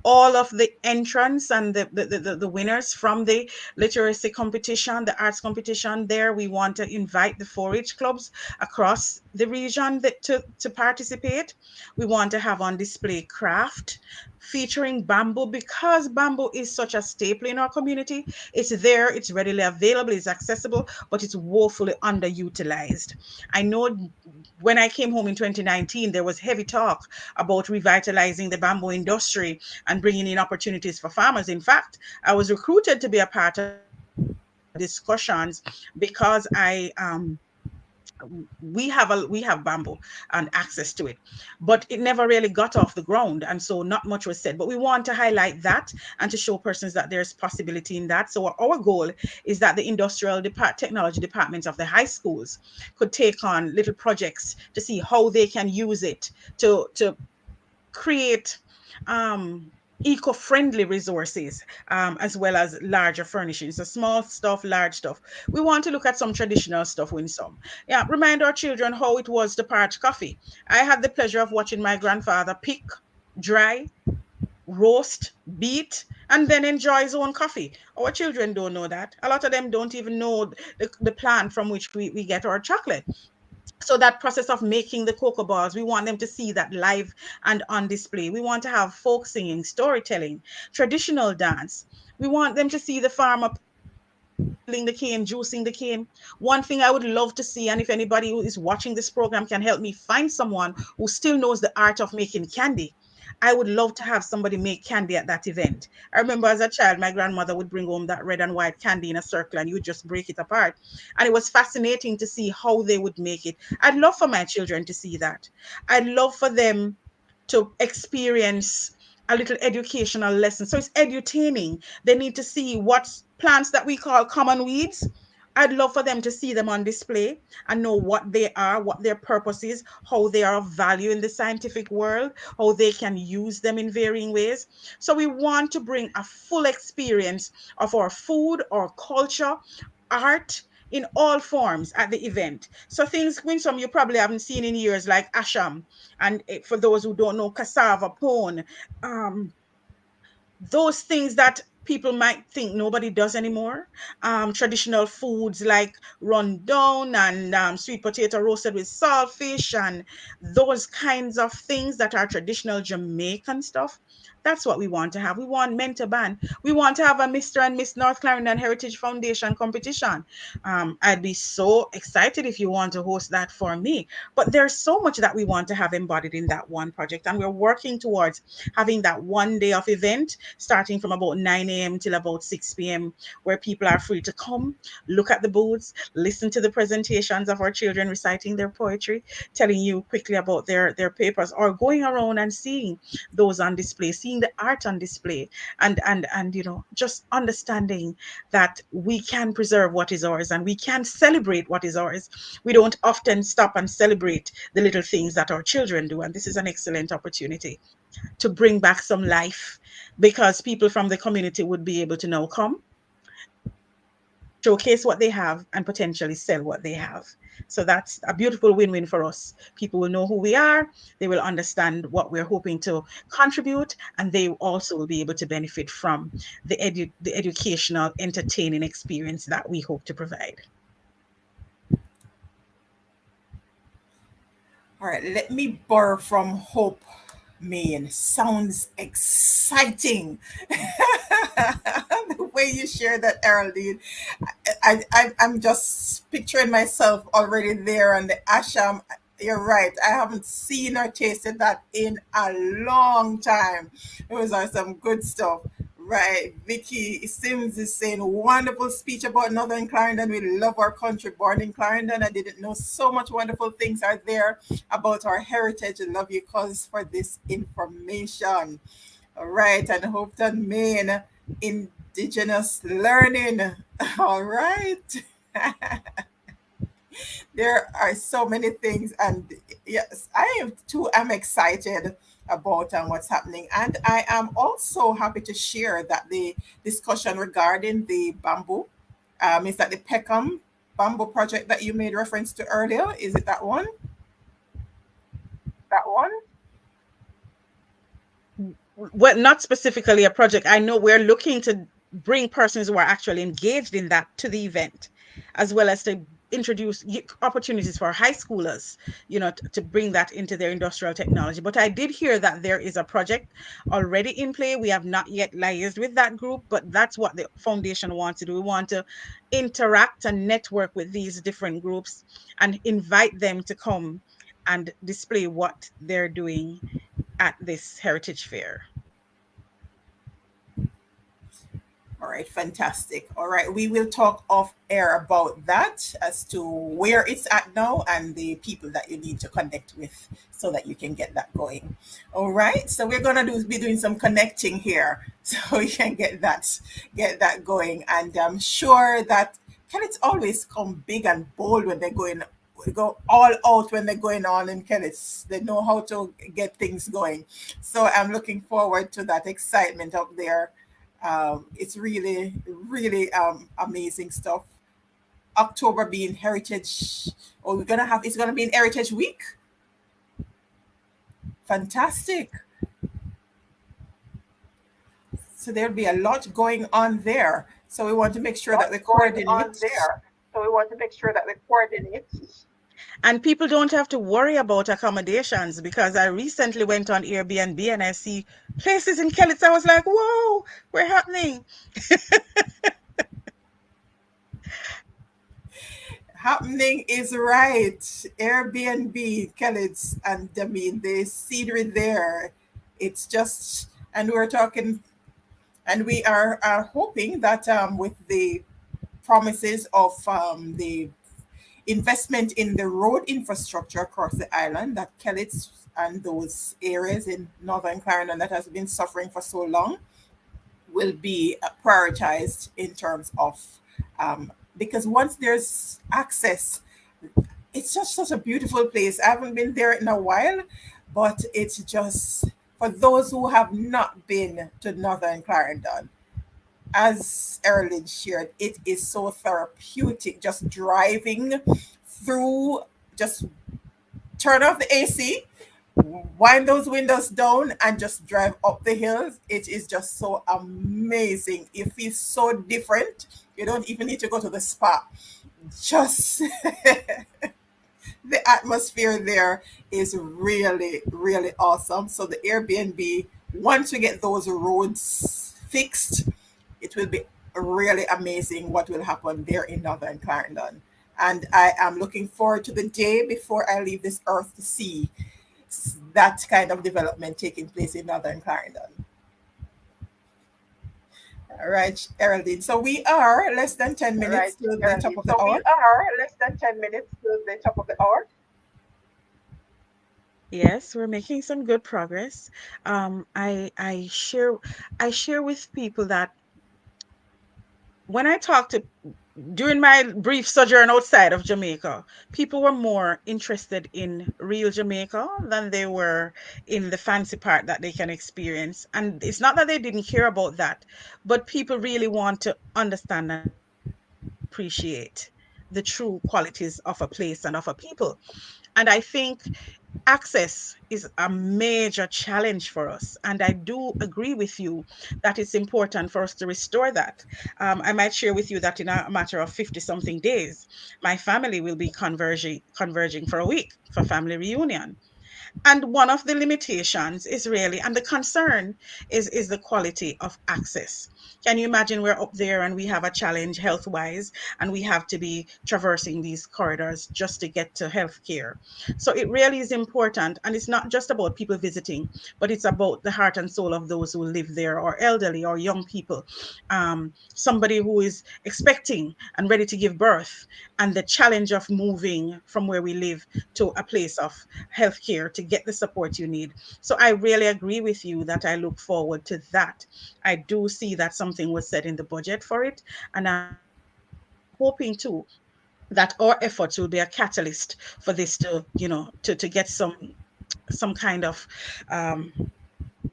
all of the entrants and the winners from the literacy competition, the arts competition there. We want to invite the 4-H clubs across the region to participate. We want to have on display craft featuring bamboo, because bamboo is such a staple in our community. It's there, it's readily available, it's accessible, but it's woefully underutilized. I know when I came home in 2019, there was heavy talk about revitalizing the bamboo industry and bringing in opportunities for farmers. In fact, I was recruited to be a part of discussions because I we have bamboo and access to it, but it never really got off the ground, and so not much was said. But we want to highlight that and to show persons that there's possibility in that. So our goal is that the technology departments of the high schools could take on little projects to see how they can use it to create eco-friendly resources, as well as larger furnishings. So small stuff, large stuff. We want to look at some traditional stuff in some. Yeah, remind our children how it was to parch coffee. I had the pleasure of watching my grandfather pick, dry, roast, beat, and then enjoy his own coffee. Our children don't know that. A lot of them don't even know the plant from which we get our chocolate. So that process of making the cocoa balls, we want them to see that live and on display. We want to have folk singing, storytelling, traditional dance. We want them to see the farmer peeling the cane, juicing the cane. One thing I would love to see, and if anybody who is watching this program can help me find someone who still knows the art of making candy, I would love to have somebody make candy at that event. I remember as a child, my grandmother would bring home that red and white candy in a circle and you would just break it apart. And it was fascinating to see how they would make it. I'd love for my children to see that. I'd love for them to experience a little educational lesson. So it's edutaining. They need to see what plants that we call common weeds. I'd love for them to see them on display and know what they are, what their purpose is, how they are of value in the scientific world, how they can use them in varying ways. So we want to bring a full experience of our food, our culture, art in all forms at the event. So things, when some you probably haven't seen in years, like asham, and for those who don't know, cassava, pone, um, those things that people might think nobody does anymore. Traditional foods like rundown and sweet potato roasted with saltfish and those kinds of things that are traditional Jamaican stuff. That's what we want to have. We want men to band. We want to have a Mr. and Miss North Clarendon Heritage Foundation competition. I'd be so excited if you want to host that for me. But there's so much that we want to have embodied in that one project, and we're working towards having that one day of event starting from about 9 a.m. till about 6 p.m., where people are free to come, look at the booths, listen to the presentations of our children reciting their poetry, telling you quickly about their papers, or going around and seeing those on display, seeing the art on display, and just understanding that we can preserve what is ours and we can celebrate what is ours. We don't often stop and celebrate the little things that our children do, and this is an excellent opportunity to bring back some life, because people from the community would be able to now come, showcase what they have, and potentially sell what they have. So that's a beautiful win-win for us. People will know who we are, they will understand what we're hoping to contribute, and they also will be able to benefit from the educational, entertaining experience that we hope to provide. All right, let me borrow from Hope Main. Sounds exciting. The way you share that, Eraldine, I'm just picturing myself already there on the asham. You're right. I haven't seen or tasted that in a long time. Those are some good stuff. Right. Vicky Sims is saying, wonderful speech about Northern Clarendon. We love our country. Born in Clarendon. I didn't know so much wonderful things are there about our heritage. I love you, cuz, for this information. All right. And Hopeton, Maine, Indigenous learning. All right. There are so many things, and yes, I am too am excited about what's happening, and I am also happy to share that the discussion regarding the bamboo, is that the Peckham bamboo project that you made reference to earlier, is it that one? That one? Well, not specifically a project. I know we're looking to bring persons who are actually engaged in that to the event, as well as to introduce opportunities for high schoolers, to bring that into their industrial technology. But I did hear that there is a project already in play. We have not yet liaised with that group, but that's what the foundation wants to do. We want to interact and network with these different groups and invite them to come and display what they're doing at this heritage fair. All right, fantastic. All right, we will talk off air about that as to where it's at now and the people that you need to connect with so that you can get that going. All right, so we're gonna be doing some connecting here so we can get that going. And I'm sure that Kelly's always come big and bold when they're going go all out when they're going on in Kelly's. They know how to get things going. So I'm looking forward to that excitement up there. It's really, really amazing stuff. October being Heritage, or we're gonna have it's gonna be in Heritage Week. Fantastic. So there'll be a lot going on there. So we want to make sure that What's the going on coordinates. there? So we want to make sure that the coordinates. And people don't have to worry about accommodations because I recently went on Airbnb and I see places in Kellis. I was like, whoa, we're happening. Happening is right. Airbnb, Khalid's, and I mean the scenery there. It's just, and we're talking, and we are hoping that with the promises of the investment in the road infrastructure across the island, that Kellett's and those areas in Northern Clarendon that has been suffering for so long will be prioritized in terms of because once there's access, it's just such a beautiful place. I haven't been there in a while, but it's just for those who have not been to Northern Clarendon, as Eraldine shared, it is so therapeutic just driving through, just turn off the AC, wind those windows down, and just drive up the hills. It is just so amazing. It feels so different. You don't even need to go to the spa. Just the atmosphere there is really, really awesome. So the Airbnb, once we get those roads fixed, it will be really amazing what will happen there in Northern Clarendon. And I am looking forward to the day before I leave this earth to see that kind of development taking place in Northern Clarendon. All right, Eraldine. So we are less than 10 All right, minutes to the top Eraldine. of the So we hour. are less than 10 minutes to the top of the hour. Yes, we're making some good progress. I share with people that when I talk to during my brief sojourn outside of Jamaica, people were more interested in real Jamaica than they were in the fancy part that they can experience. And it's not that they didn't care about that, but people really want to understand and appreciate the true qualities of a place and of a people. And I think access is a major challenge for us. And I do agree with you that it's important for us to restore that. I might share with you that in a matter of 50 something days, my family will be converging for a week for family reunion. And one of the limitations is really, and the concern is the quality of access. Can you imagine we're up there and we have a challenge health wise, and we have to be traversing these corridors just to get to healthcare? So it really is important, and it's not just about people visiting, but it's about the heart and soul of those who live there, or elderly, or young people, somebody who is expecting and ready to give birth, and the challenge of moving from where we live to a place of healthcare to get the support you need. So I really agree with you that I look forward to that. I do see that something was set in the budget for it, and I'm hoping too that our efforts will be a catalyst for this to, to get some kind of um,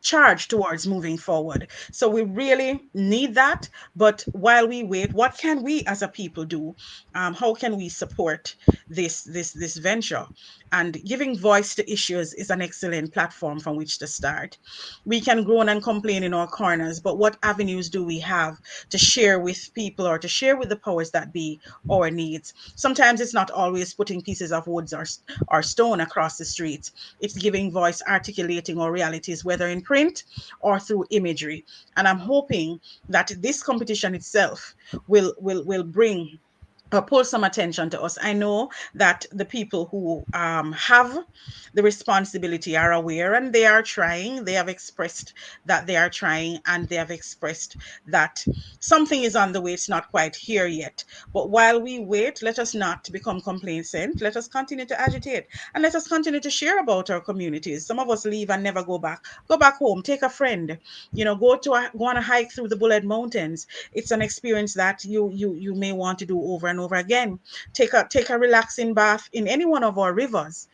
charge towards moving forward. So we really need that. But while we wait, what can we as a people do? How can we support this venture? And giving voice to issues is an excellent platform from which to start. We can groan and complain in our corners, but what avenues do we have to share with people or to share with the powers that be our needs? Sometimes it's not always putting pieces of woods or stone across the streets. It's giving voice, articulating our realities, whether in print or through imagery. And I'm hoping that this competition itself will bring pull some attention to us. I know that the people who have the responsibility are aware, and they are trying. They have expressed that they are trying, and they have expressed that something is on the way. It's not quite here yet. But while we wait, let us not become complacent. Let us continue to agitate, and let us continue to share about our communities. Some of us leave and never go back. Go back home, take a friend, go on a hike through the Bullet Mountains. It's an experience that you may want to do over and over again. Take a relaxing bath in any one of our rivers.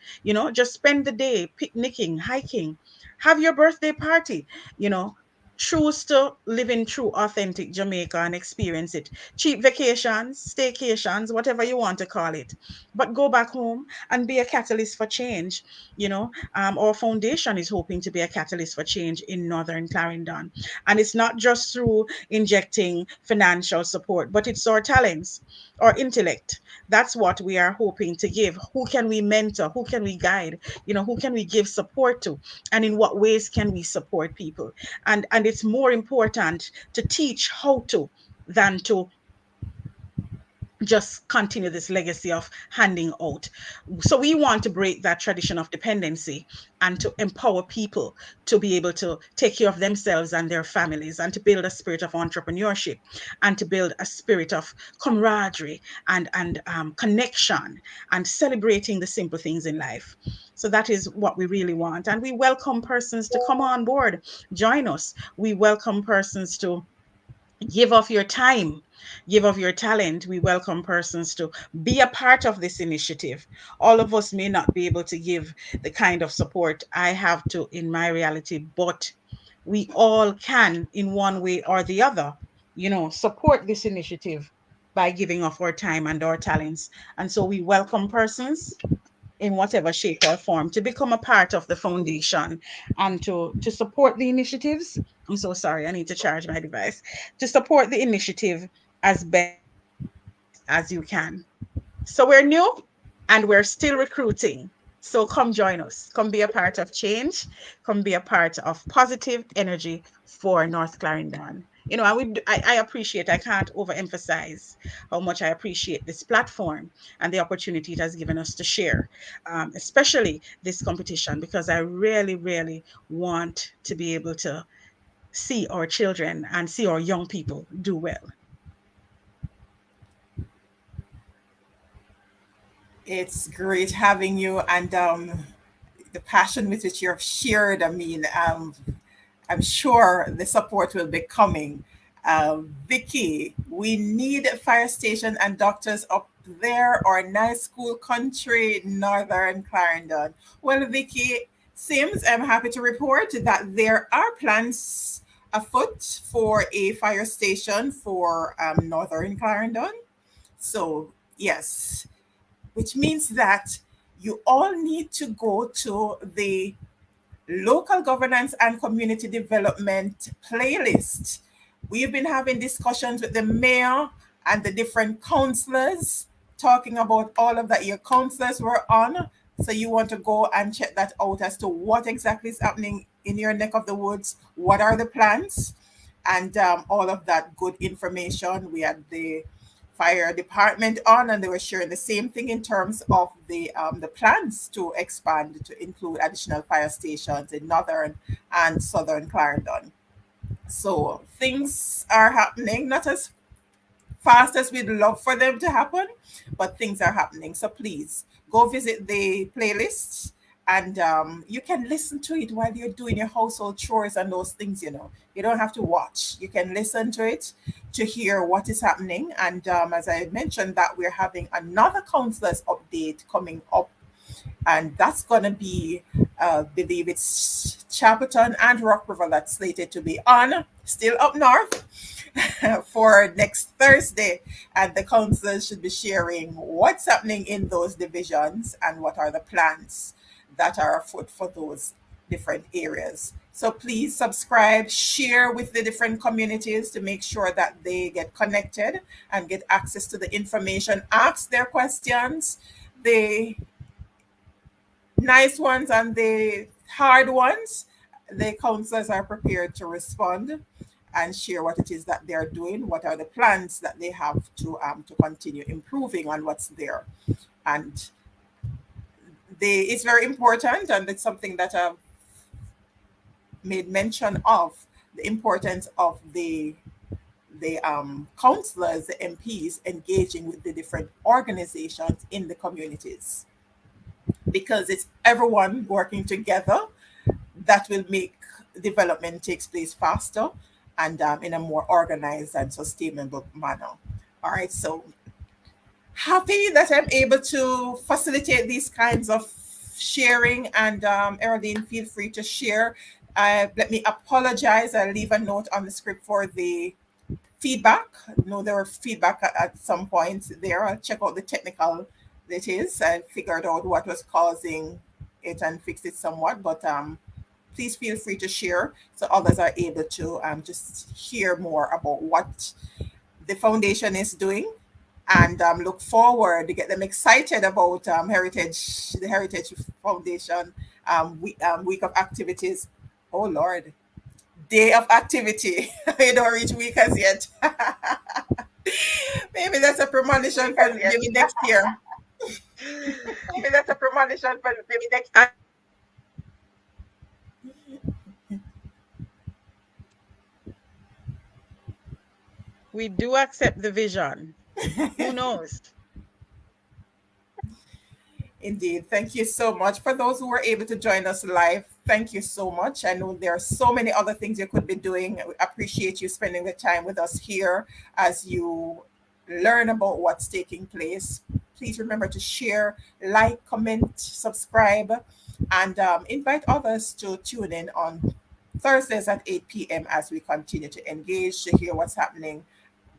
Just spend the day picnicking, hiking, have your birthday party. you know Choose to live in true authentic Jamaica and experience it. Cheap vacations, staycations, whatever you want to call it, but go back home and be a catalyst for change. Our foundation is hoping to be a catalyst for change in Northern Clarendon, and it's not just through injecting financial support, but it's our talents, our intellect. That's what we are hoping to give. Who can we mentor? Who can we guide? Who can we give support to? And in what ways can we support people? And it's more important to teach how to than to just continue this legacy of handing out. So we want to break that tradition of dependency and to empower people to be able to take care of themselves and their families, and to build a spirit of entrepreneurship, and to build a spirit of camaraderie and connection, and celebrating the simple things in life. So that is what we really want. And we welcome persons to come on board, join us. We welcome persons to give of your time, give of your talent. We welcome persons to be a part of this initiative. All of us may not be able to give the kind of support I have to in my reality, but we all can, in one way or the other, support this initiative by giving of our time and our talents. And so we welcome persons in whatever shape or form to become a part of the foundation and to support the initiatives. I'm so sorry, I need to charge my device. To support the initiative as best as you can. So we're new and we're still recruiting. So come join us. Come be a part of change. Come be a part of positive energy for North Clarendon. I appreciate, I can't overemphasize how much I appreciate this platform and the opportunity it has given us to share, especially this competition, because I really, really want to be able to see our children and see our young people do well. It's great having you, and the passion with which you've shared. I mean, I'm sure the support will be coming. Vicky, we need fire station and doctors up there, or nice school country, Northern Clarendon. Well, Vicky, Sims, I'm happy to report that there are plans afoot for a fire station for Northern Clarendon. So, yes, which means that you all need to go to the local governance and community development playlist. We've been having discussions with the mayor and the different councillors, talking about all of that your councillors were on. So you want to go and check that out as to what exactly is happening in your neck of the woods, what are the plans, and all of that good information. We had the fire department on, and they were sharing the same thing in terms of the plans to expand to include additional fire stations in northern and southern Clarendon. So things are happening, not as fast as we'd love for them to happen, but things are happening. So please go visit the playlist, and you can listen to it while you're doing your household chores and those things. You don't have to watch, you can listen to it to hear what is happening. And as I mentioned, that we're having another counselors update coming up, and that's going to be, believe it's Chapelton and Rock River that's slated to be on, still up north, for next Thursday. And the councillors should be sharing what's happening in those divisions and what are the plans that are afoot for those different areas. So please subscribe, share with the different communities to make sure that they get connected and get access to the information, ask their questions, the nice ones and the hard ones. The counselors are prepared to respond. and share what it is that they're doing, what are the plans that they have to continue improving on what's there. And it's very important, and it's something that I've made mention of, the importance of the councillors, the MPs engaging with the different organizations in the communities, because it's everyone working together that will make development takes place faster and in a more organized and sustainable manner. All right, so happy that I'm able to facilitate these kinds of sharing. And Eraldine, feel free to share. Let me apologize. I'll leave a note on the script for the feedback. No, there were feedback at some point there. I'll check out the technical that is. I figured out what was causing it and fixed it somewhat. But please feel free to share so others are able to just hear more about what the foundation is doing, and look forward to get them excited about the Heritage Foundation week of activities. Oh Lord, day of activity. We don't reach week as yet. Maybe that's a premonition for maybe next year. Maybe that's a premonition for maybe next. We do accept the vision. Who knows? Indeed. Thank you so much. For those who were able to join us live, thank you so much. I know there are so many other things you could be doing. We appreciate you spending the time with us here as you learn about what's taking place. Please remember to share, like, comment, subscribe, and invite others to tune in on Thursdays at 8 p.m. as we continue to engage to hear what's happening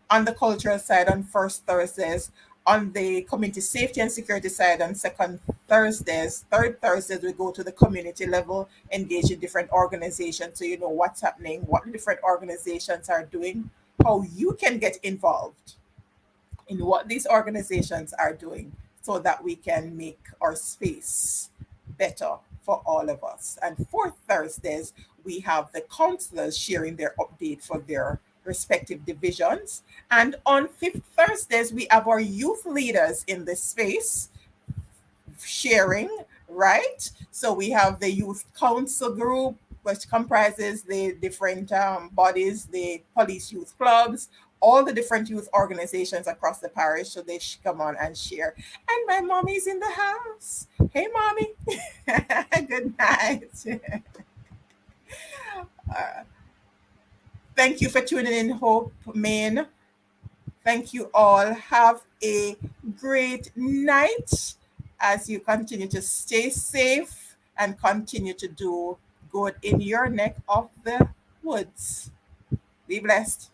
on the cultural side on first Thursdays, on the community safety and security side on second Thursdays. Third Thursdays, we go to the community level, engage in different organizations so you know what's happening, what the different organizations are doing, how you can get involved in what these organizations are doing so that we can make our space better for all of us. And fourth Thursdays, we have the counselors sharing their update for their respective divisions. And on fifth Thursdays, we have our youth leaders in this space sharing, right? So we have the youth council group, which comprises the different bodies, the police youth clubs, all the different youth organizations across the parish. So they come on and share. And my mommy's in the house. Hey, mommy. Good night. Thank you for tuning in, Hope, Maine. Thank you all. Have a great night as you continue to stay safe and continue to do good in your neck of the woods. Be blessed.